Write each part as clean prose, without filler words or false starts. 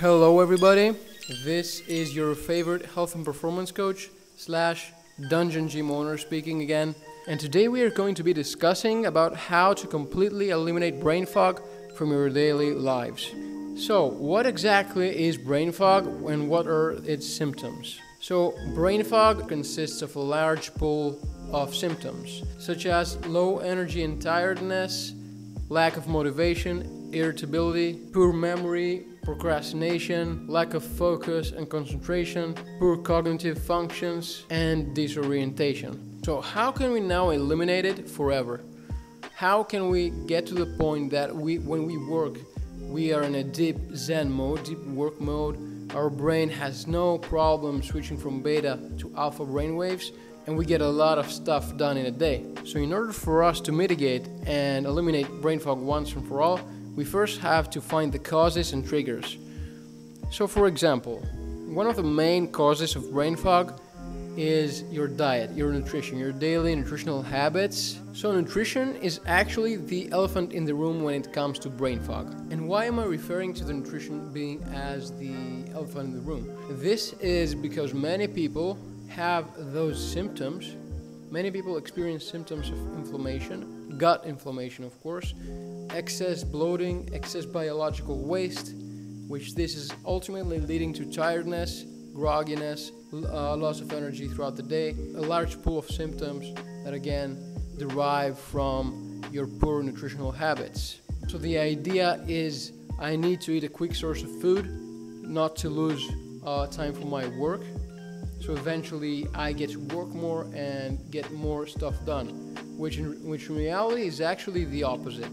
Hello everybody, this is your favorite health and performance coach slash dungeon gym owner speaking again, and today we are going to be discussing about how to completely eliminate brain fog from your daily lives. So what exactly is brain fog and what are its symptoms? So brain fog consists of a large pool of symptoms such as low energy and tiredness, lack of motivation, irritability, poor memory, procrastination, lack of focus and concentration, poor cognitive functions, and disorientation. So how can we now eliminate it forever? How can we get to the point that when we work, we are in a deep Zen mode, deep work mode, our brain has no problem switching from beta to alpha brainwaves, and we get a lot of stuff done in a day. So in order for us to mitigate and eliminate brain fog once and for all, we first have to find the causes and triggers. So for example, one of the main causes of brain fog is your diet, your nutrition, your daily nutritional habits. So nutrition is actually the elephant in the room when it comes to brain fog. And why am I referring to the nutrition being as the elephant in the room? This is because many people have those symptoms. Many people experience symptoms of inflammation, gut inflammation of course, excess bloating, excess biological waste, which this is ultimately leading to tiredness, grogginess, loss of energy throughout the day, a large pool of symptoms that again derive from your poor nutritional habits. So the idea is I need to eat a quick source of food, not to lose time for my work. So eventually I get to work more and get more stuff done, which in reality is actually the opposite.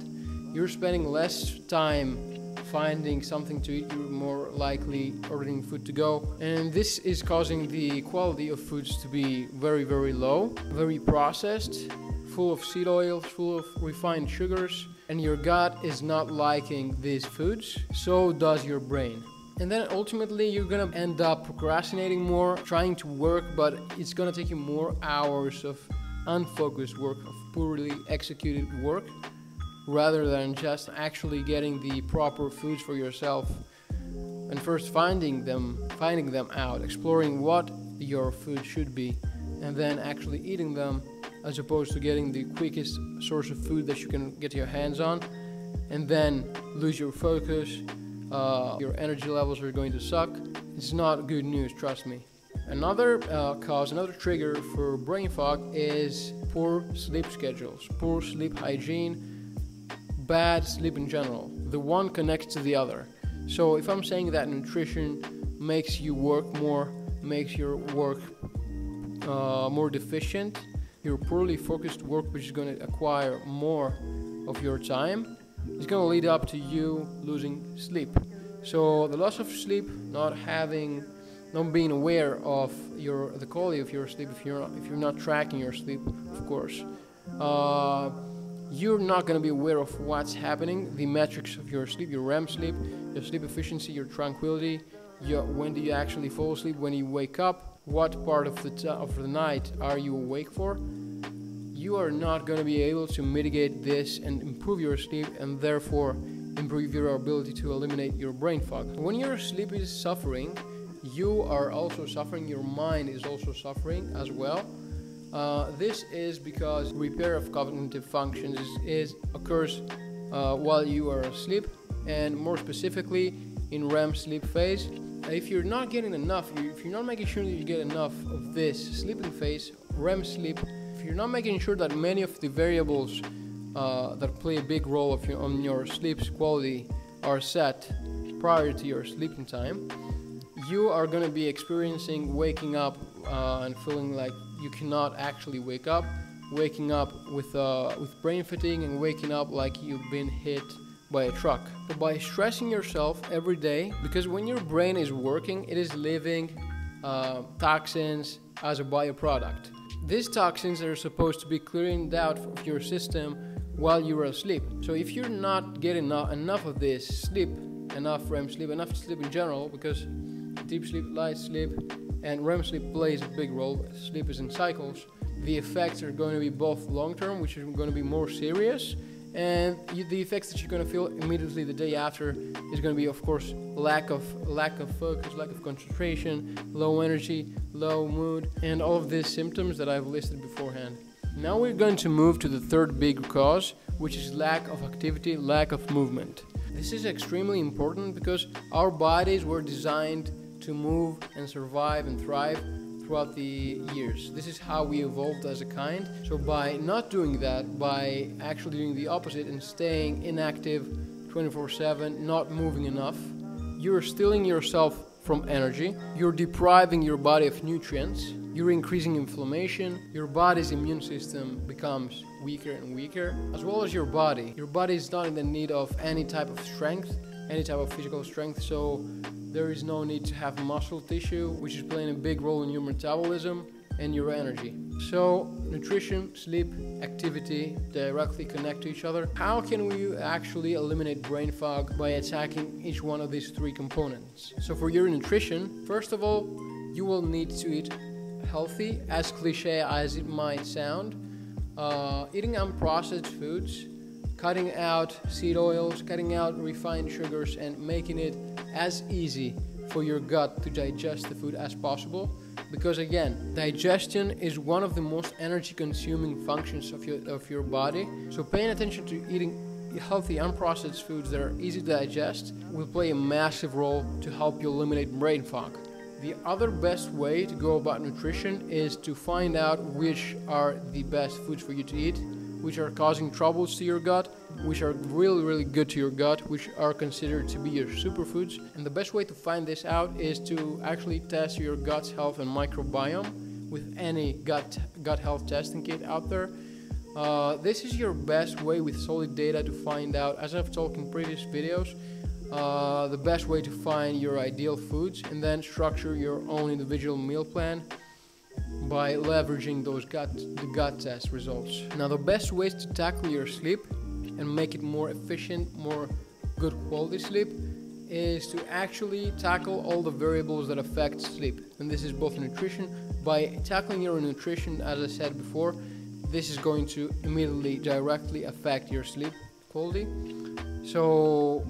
You're spending less time finding something to eat, you're more likely ordering food to go. And this is causing the quality of foods to be very, very low, very processed, full of seed oils, full of refined sugars, and your gut is not liking these foods, so does your brain. And then ultimately you're gonna end up procrastinating more, trying to work, but it's gonna take you more hours of unfocused work, of poorly executed work, rather than just actually getting the proper foods for yourself and first finding them out, exploring what your food should be, and then actually eating them, as opposed to getting the quickest source of food that you can get your hands on, and then lose your focus. Your energy levels are going to suck. It's not good news, trust me. Another trigger for brain fog is poor sleep schedules, poor sleep hygiene, bad sleep in general. The one connects to the other. So if I'm saying that nutrition makes you work more, makes your work more deficient, your poorly focused work, which is going to acquire more of your time, it's going to lead up to you losing sleep. So the loss of sleep, not being aware of the quality of your sleep, if you're not tracking your sleep, of course, you're not going to be aware of what's happening, the metrics of your sleep, your REM sleep, your sleep efficiency, your tranquility, when do you actually fall asleep, when you wake up, what part of the night are you awake for. You are not going to be able to mitigate this and improve your sleep, and therefore improve your ability to eliminate your brain fog. When your sleep is suffering, you are also suffering, your mind is also suffering as well. This is because repair of cognitive functions occurs while you are asleep, and more specifically in REM sleep phase. If you're not getting enough, if you're not making sure that you get enough of this sleeping phase, REM sleep, if you're not making sure that many of the variables that play a big role on your sleep's quality are set prior to your sleeping time, you are going to be experiencing waking up and feeling like you cannot actually wake up, waking up with brain fatigue, and waking up like you've been hit by a truck. But by stressing yourself every day, because when your brain is working, it is leaving toxins as a byproduct. These toxins are supposed to be clearing out of your system while you are asleep. So if you're not getting enough of this sleep, enough REM sleep, enough sleep in general, because deep sleep, light sleep, and REM sleep plays a big role, sleep is in cycles, the effects are going to be both long-term, which is going to be more serious, the effects that you're going to feel immediately the day after is going to be, of course, lack of focus, lack of concentration, low energy, low mood, and all of these symptoms that I've listed beforehand. Now we're going to move to the third big cause, which is lack of activity, lack of movement. This is extremely important because our bodies were designed to move and survive and thrive throughout the years. This is how we evolved as a kind. So by not doing that, by actually doing the opposite and staying inactive 24/7, not moving enough, you're stealing yourself from energy, you're depriving your body of nutrients, you're increasing inflammation, your body's immune system becomes weaker and weaker, as well as your body. Your body is not in the need of any type of strength, any type of physical strength, so there is no need to have muscle tissue, which is playing a big role in your metabolism and your energy. So nutrition, sleep, activity directly connect to each other. How can we actually eliminate brain fog? By attacking each one of these three components. So for your nutrition, first of all, you will need to eat healthy, as cliche as it might sound. Eating unprocessed foods, cutting out seed oils, cutting out refined sugars, and making it as easy for your gut to digest the food as possible. Because again, digestion is one of the most energy consuming functions of your body. So paying attention to eating healthy unprocessed foods that are easy to digest will play a massive role to help you eliminate brain fog. The other best way to go about nutrition is to find out which are the best foods for you to eat, which are causing troubles to your gut, which are really good to your gut, which are considered to be your superfoods. And the best way to find this out is to actually test your gut's health and microbiome with any gut health testing kit out there. This is your best way with solid data to find out, as I've talked in previous videos, the best way to find your ideal foods and then structure your own individual meal plan by leveraging those gut test results. Now, the best ways to tackle your sleep and make it more efficient, more good quality sleep, is to actually tackle all the variables that affect sleep. And this is both nutrition. By tackling your nutrition, as I said before, this is going to immediately, directly affect your sleep quality. So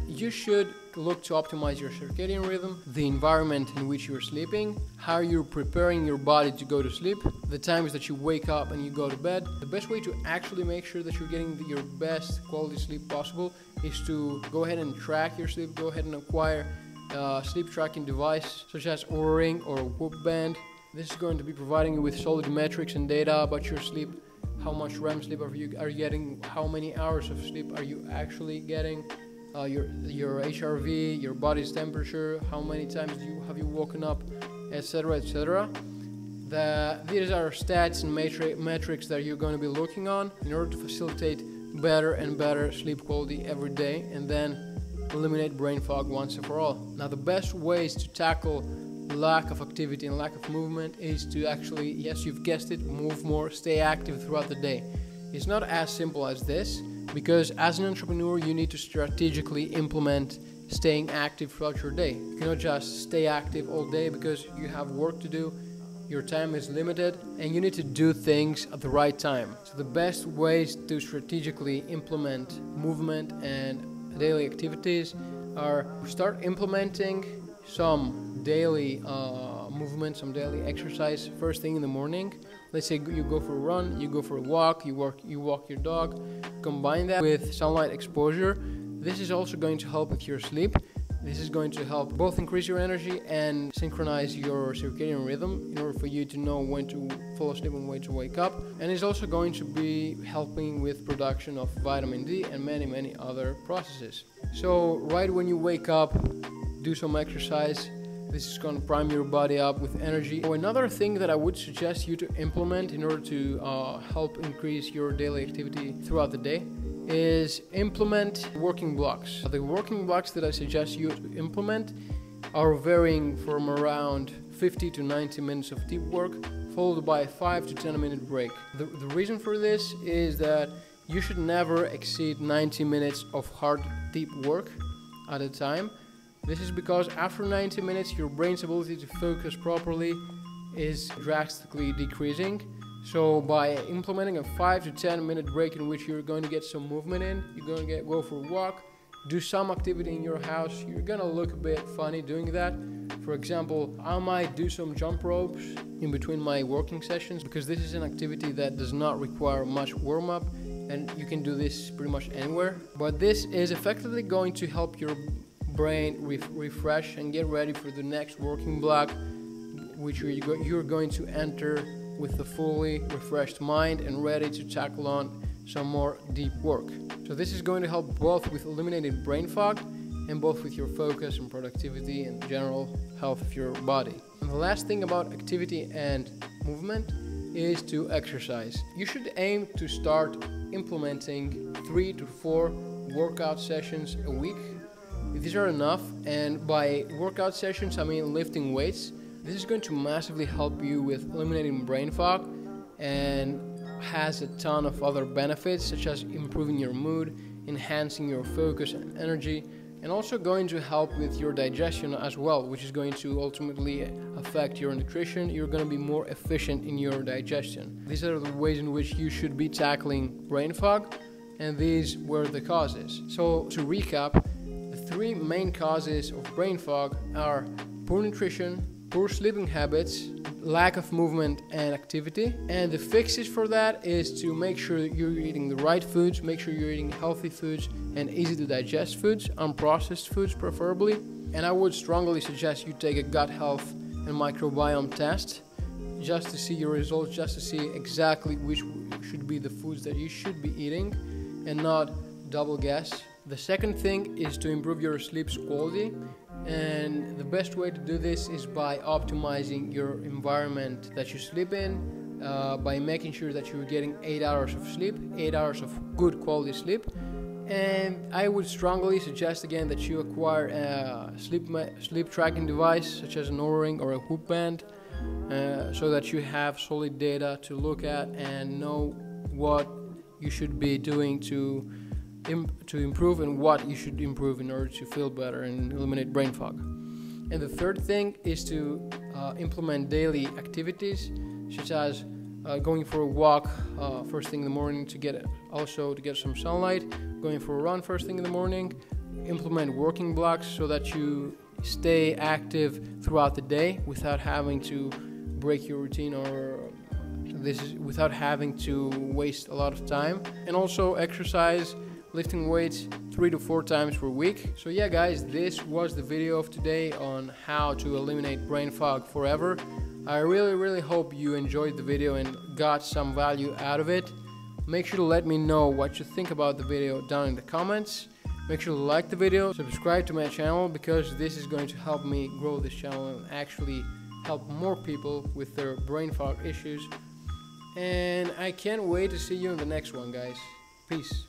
you should look to optimize your circadian rhythm, the environment in which you're sleeping, how you're preparing your body to go to sleep, the times that you wake up and you go to bed. The best way to actually make sure that you're getting your best quality sleep possible is to go ahead and track your sleep. Go ahead and acquire a sleep tracking device such as Oura Ring or Whoop Band. This is going to be providing you with solid metrics and data about your sleep. How much REM sleep are you getting? How many hours of sleep are you actually getting? Your HRV, your body's temperature, how many times have you woken up, etc., etc. These are stats and metrics that you're going to be looking on in order to facilitate better and better sleep quality every day, and then eliminate brain fog once and for all. Now, the best ways to tackle lack of activity and lack of movement is to actually, yes, you've guessed it, move more, stay active throughout the day. It's not as simple as this, because as an entrepreneur, you need to strategically implement staying active throughout your day. You cannot just stay active all day because you have work to do, your time is limited, and you need to do things at the right time. So the best ways to strategically implement movement and daily activities are start implementing some daily movement, some daily exercise first thing in the morning. Let's say you go for a run, you go for a walk, you walk your dog. Combine that with sunlight exposure. This is also going to help with your sleep. This is going to help both increase your energy and synchronize your circadian rhythm in order for you to know when to fall asleep and when to wake up. And it's also going to be helping with production of vitamin D and many other processes. So right when you wake up, do some exercise. This is going to prime your body up with energy. So another thing that I would suggest you to implement in order to help increase your daily activity throughout the day is implement working blocks. The working blocks that I suggest you to implement are varying from around 50 to 90 minutes of deep work, followed by a 5 to 10 minute break. The reason for this is that you should never exceed 90 minutes of hard deep work at a time. This is because after 90 minutes, your brain's ability to focus properly is drastically decreasing. So by implementing a 5 to 10 minute break in which you're going to get some movement in, you're going to go for a walk, do some activity in your house, you're going to look a bit funny doing that. For example, I might do some jump ropes in between my working sessions because this is an activity that does not require much warm-up and you can do this pretty much anywhere. But this is effectively going to help your brain refresh and get ready for the next working block, which you're going to enter with a fully refreshed mind and ready to tackle on some more deep work. So this is going to help both with eliminating brain fog and both with your focus and productivity and general health of your body. And the last thing about activity and movement is to exercise. You should aim to start implementing 3 to 4 workout sessions a week. These are enough, and by workout sessions I mean lifting weights. This is going to massively help you with eliminating brain fog and has a ton of other benefits such as improving your mood, enhancing your focus and energy, and also going to help with your digestion as well, which is going to ultimately affect your nutrition. You're going to be more efficient in your digestion. These are the ways in which you should be tackling brain fog, and these were the causes. So to recap, the 3 main causes of brain fog are poor nutrition, poor sleeping habits, lack of movement and activity. And the fixes for that is to make sure that you're eating the right foods, make sure you're eating healthy foods and easy to digest foods, unprocessed foods preferably. And I would strongly suggest you take a gut health and microbiome test just to see your results, just to see exactly which should be the foods that you should be eating and not double guess. The second thing is to improve your sleep quality. And the best way to do this is by optimizing your environment that you sleep in, by making sure that you're getting 8 hours of sleep, 8 hours of good quality sleep. And I would strongly suggest again that you acquire a sleep tracking device such as an Oura Ring or a Whoop band, so that you have solid data to look at and know what you should be doing to improve and what you should improve in order to feel better and eliminate brain fog. And the third thing is to implement daily activities such as going for a walk first thing in the morning to get some sunlight, going for a run first thing in the morning, implement working blocks so that you stay active throughout the day without having to break your routine without having to waste a lot of time, and also exercise, lifting weights 3 to 4 times per week. So yeah guys, this was the video of today on how to eliminate brain fog forever. I really hope you enjoyed the video and got some value out of it. Make sure to let me know what you think about the video down in the comments. Make sure to like the video, subscribe to my channel, because this is going to help me grow this channel and actually help more people with their brain fog issues. And I can't wait to see you in the next one, guys. Peace.